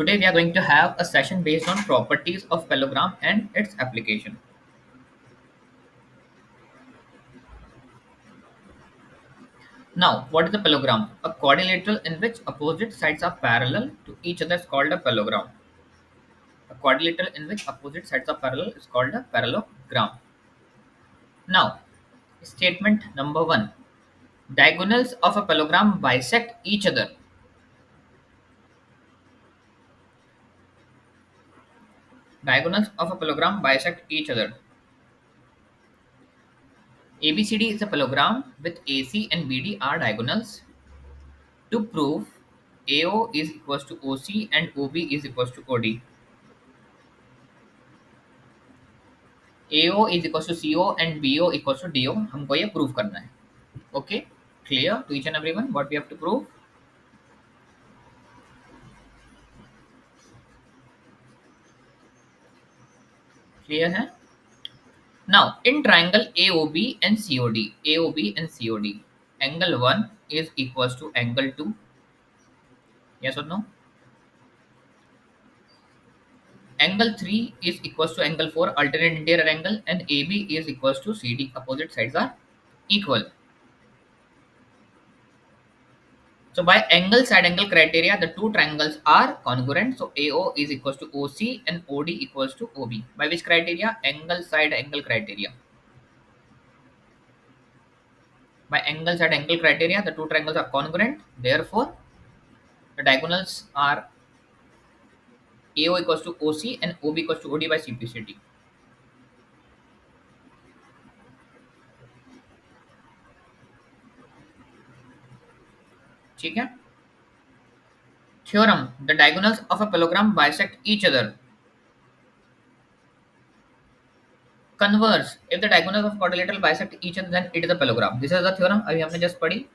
Today we are going to have a session based on properties of parallelogram and its application. Now, what is a parallelogram? A quadrilateral in which opposite sides are parallel to each other is called a parallelogram. A quadrilateral in which opposite sides are parallel is called a parallelogram. Now, statement number 1. Diagonals of a parallelogram bisect each other. Diagonals of a parallelogram bisect each other. ABCD is a parallelogram with AC and BD are diagonals. To prove AO is equals to OC and OB is equals to OD. AO is equals to CO and BO equals to DO. हमको ये prove करना है. Okay, clear to each and everyone what we have to prove? Clear है? Now in triangle AOB and COD, AOB and COD, angle 1 is equals to angle 2. Yes or no? Angle 3 is equals to angle 4, alternate interior angle, and AB is equals to CD. Opposite sides are equal. So by angle side angle criteria, the two triangles are congruent. So AO is equals to OC and OD equals to OB. By which criteria? Angle side angle criteria. By angle side angle criteria, the two triangles are congruent. Therefore, the diagonals are AO equals to OC and OB equals to OD by simplicity. ठीक है? Theorem: the diagonals of a parallelogram bisect each other. Converse: if the diagonals of quadrilateral bisect each other, then it is a parallelogram. This is the theorem. अभी हमने just पढ़ी.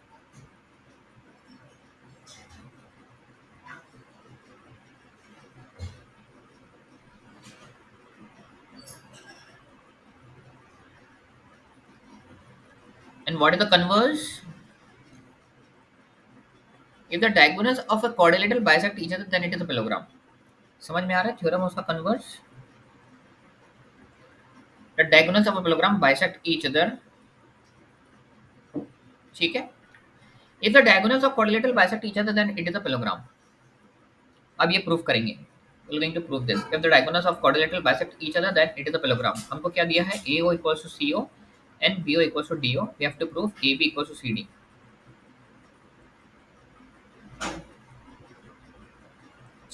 And what is the converse? If the diagonals of a quadrilateral bisect each other, then it is a parallelogram. समझ में आ रहा है theorem उसका converse? The diagonals of a parallelogram bisect each other. ठीक है? If the diagonals of quadrilateral bisect each other, then it is a parallelogram. अब ये proof करेंगे. We're going to prove this. If the diagonals of quadrilateral bisect each other, then it is a parallelogram. हमको क्या दिया है? AO equals to CO and BO equals to DO. We have to prove AB equals to CD.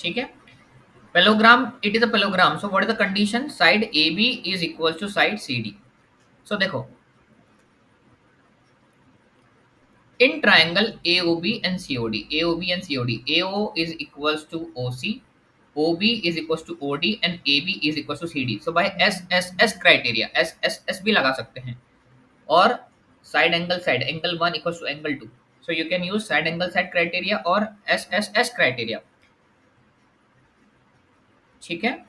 ठीक है? Parallelogram, it is a parallelogram. So what is the condition? Side AB is equals to side CD. So देखो, in triangle AOB and COD, AOB and COD, AO is equals to OC, OB is equals to OD and AB is equals to CD. So by SSS criteria, SSS भी लगा सकते हैं. और side angle 1 equals to angle 2. So you can use side angle side criteria or SSS criteria. ठीक है?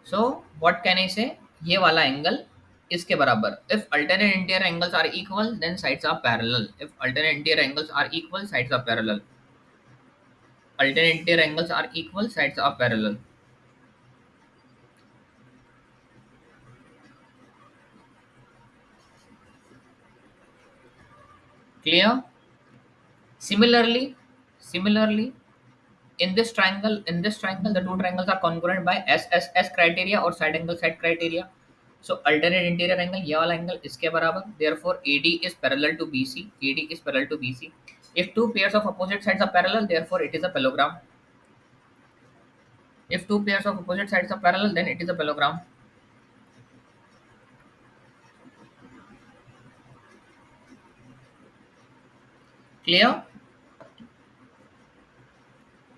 So what can I say? ये वाला angle इसके बराबर. If alternate interior angles are equal, then sides are parallel. If alternate interior angles are equal, sides are parallel. Alternate interior angles are equal, sides are parallel. Clear? Similarly, in this triangle, the two triangles are congruent by SSS criteria or side angle side criteria. So alternate interior angle, ये वाला angle इसके बराबर. Therefore, AD is parallel to BC. AD is parallel to BC. If two pairs of opposite sides are parallel, therefore it is a parallelogram. If two pairs of opposite sides are parallel, then it is a parallelogram. Clear?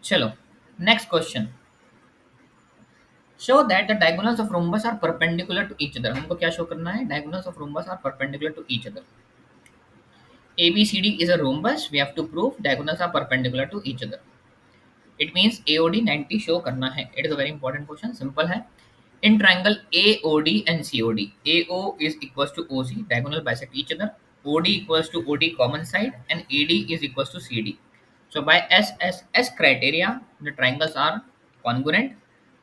Chalo. Next question. Show that the diagonals of rhombus are perpendicular to each other. हमको क्या show करना है? Diagonals of rhombus are perpendicular to each other. ABCD is a rhombus. We have to prove diagonals are perpendicular to each other. It means AOD 90 show करना है. It is a very important question. Simple है. In triangle AOD and COD, AO is equals to OC. Diagonal bisect each other. OD equals to OD common side and AD is equals to CD. So by SSS criteria the triangles are congruent,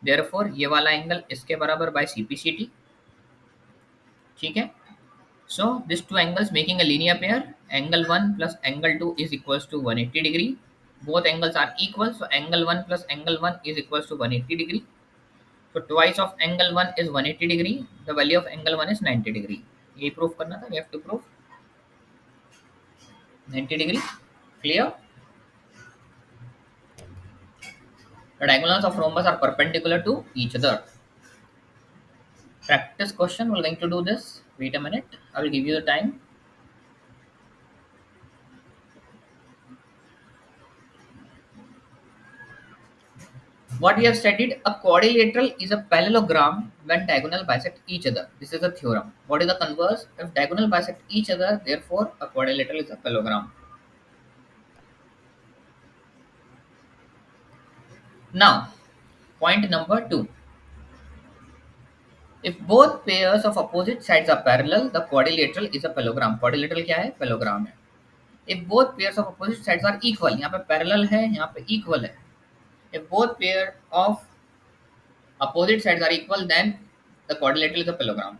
therefore ये वाला angle इसके बराबर by CPCT, ठीक है. So these two angles making a linear pair, angle 1 plus angle 2 is equals to 180 degree. Both angles are equal, so angle 1 plus angle 1 is equals to 180 degree. So twice of angle 1 is 180 degree. The value of angle 1 is 90 degree. ये proof करना था, we have to prove 90 degree. Clear? The diagonals of rhombus are perpendicular to each other. Practice question, we're going to do this. Wait a minute, I will give you the time. What we have studied, a quadrilateral is a parallelogram when diagonal bisect each other. This is a theorem. What is the converse? If diagonal bisect each other, therefore a quadrilateral is a parallelogram. Now, point number 2. If both pairs of opposite sides are parallel, the quadrilateral is a parallelogram. Quadrilateral क्या है? Parallelogram है. If both pairs of opposite sides are equal, यहाँ पे parallel है, यहाँ पे equal है. If both pair of opposite sides are equal, then the quadrilateral is a parallelogram.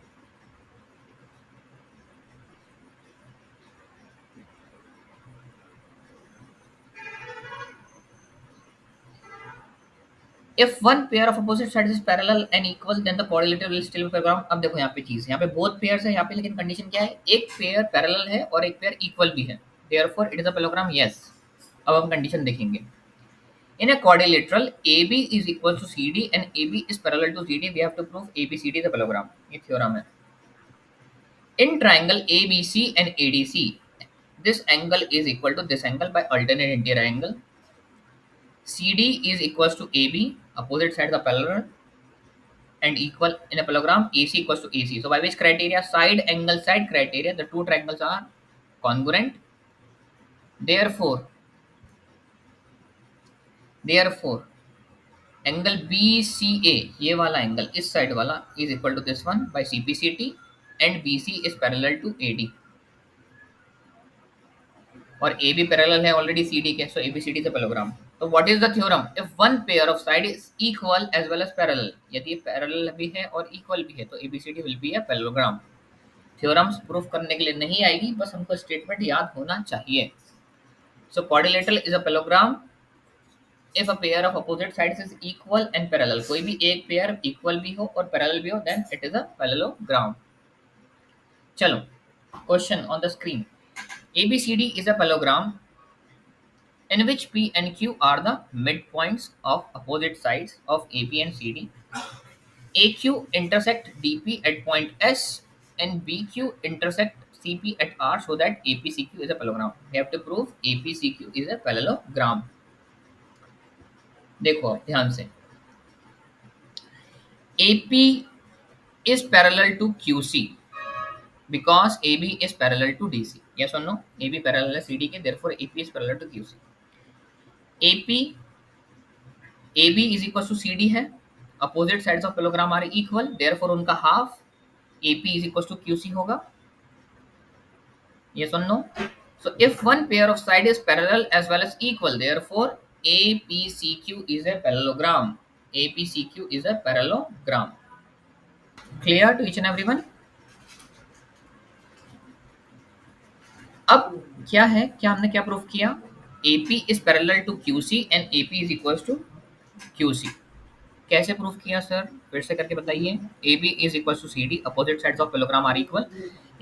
If one pair of opposite sides is parallel and equal, then the quadrilateral will still be parallelogram. अब देखो यहाँ पे चीज, यहाँ पे both pairs है, यहाँ पे लेकिन कंडीशन क्या है? एक पेयर पैरेलल है और एक पेयर इक्वल भी है. Therefore it is a parallelogram. Yes. अब हम कंडीशन देखेंगे. In a quadrilateral, AB is equal to CD and AB is parallel to CD. We have to prove ABCD is a parallelogram. ये theorem है. In triangle ABC and ADC, this angle is equal to this angle by alternate interior angle. CD is equals to AB, opposite sides are parallel and equal in a parallelogram. AC equals to AC. So by which criteria? Side criteria. The two triangles are congruent. Therefore, angle B C A, ये वाला angle इस side वाला is equal to this one by CPCT and BC is parallel to AD और AB parallel है already CD के, so ABCD is a parallelogram. तो what is the theorem? If one pair of side is equal as well as parallel, यदि parallel भी है और equal भी है तो ABCD will be a parallelogram. Theorems proof करने के लिए नहीं आएगी, बस हमको स्टेटमेंट याद होना चाहिए. So quadrilateral is a parallelogram if a pair of opposite sides is equal and parallel. कोई भी एक पेयर इक्वल भी हो और पैरेलल भी हो, then it is a parallelogram. चलो, question on the screen. ABCD is a parallelogram in which P and Q are the midpoints of opposite sides of AP and CD. AQ intersect DP at point S and BQ intersect CP at R, so that APCQ is a parallelogram. We have to prove APCQ is a parallelogram. देखो अब ध्यान से, AP is parallel to QC because AB is parallel to DC. Yes or no? AB parallel है CD के, therefore AP is parallel to QC. AP AB is equal to CD है, opposite sides of parallelogram are equal, therefore उनका half AP is equal to QC होगा. Yes or no? So if one pair of side is parallel as well as equal, therefore APCQ is a parallelogram. APCQ is a parallelogram. Clear to each and everyone? अब क्या है, क्या हमने क्या proof किया? AP is parallel to QC and AP is equals to QC. कैसे proof किया sir? फिर से करके बताइए. AB is equals to CD, opposite sides of parallelogram are equal.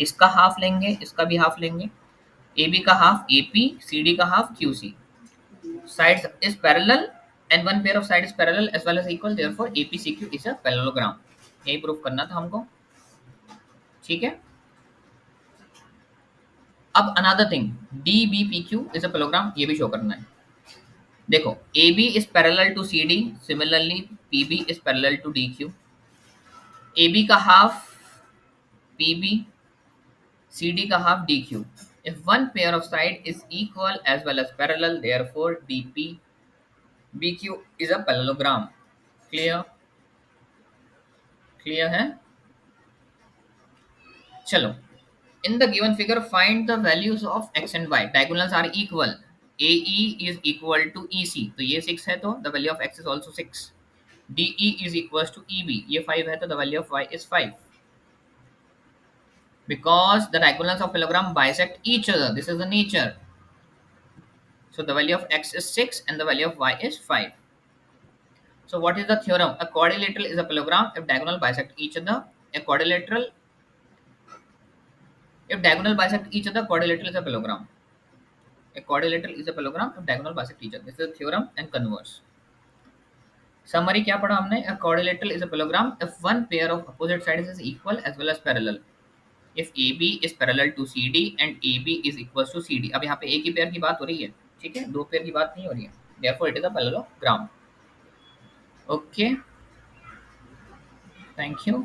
इसका हाफ लेंगे, इसका भी हाफ लेंगे. AB का हाफ AP, CD का half QC. Sides is parallel and one pair of side is parallel as well as equal, therefore APCQ is a parallelogram. यही proof करना था हमको, ठीक है. अब another thing, DBPQ is a parallelogram, ये भी शो करना है. देखो, AB is parallel to CD, similarly PB is parallel to DQ. AB का हाफ PB, CD का half DQ. If one pair of side is equal as well as parallel, therefore DPBQ is a parallelogram. Clear? Clear है? चलो, in the given figure find the values of x and y. Diagonals are equal. AE is equal to EC, तो ये 6 है तो the value of X is also 6. DE is equals to EB, ये 5 है तो the value of Y is 5. Because the diagonals of parallelogram bisect each other, this is the nature. So the value of X is 6 and the value of Y is 5. So what is the theorem? A quadrilateral is a parallelogram if diagonal bisect each other. A quadrilateral, if diagonal bisect each other, quadrilateral is a parallelogram. A quadrilateral is a parallelogram if diagonal bisect each other. This is the theorem and converse. Summary क्या पढ़ा हमने? A quadrilateral is a parallelogram if one pair of opposite sides is equal as well as parallel. If AB is parallel to CD and AB is equals to CD. अब यहाँ पे एक ही pair की बात हो रही है, ठीक है, दो पेयर की बात नहीं हो रही है. Therefore it is a parallelogram. Okay, thank you.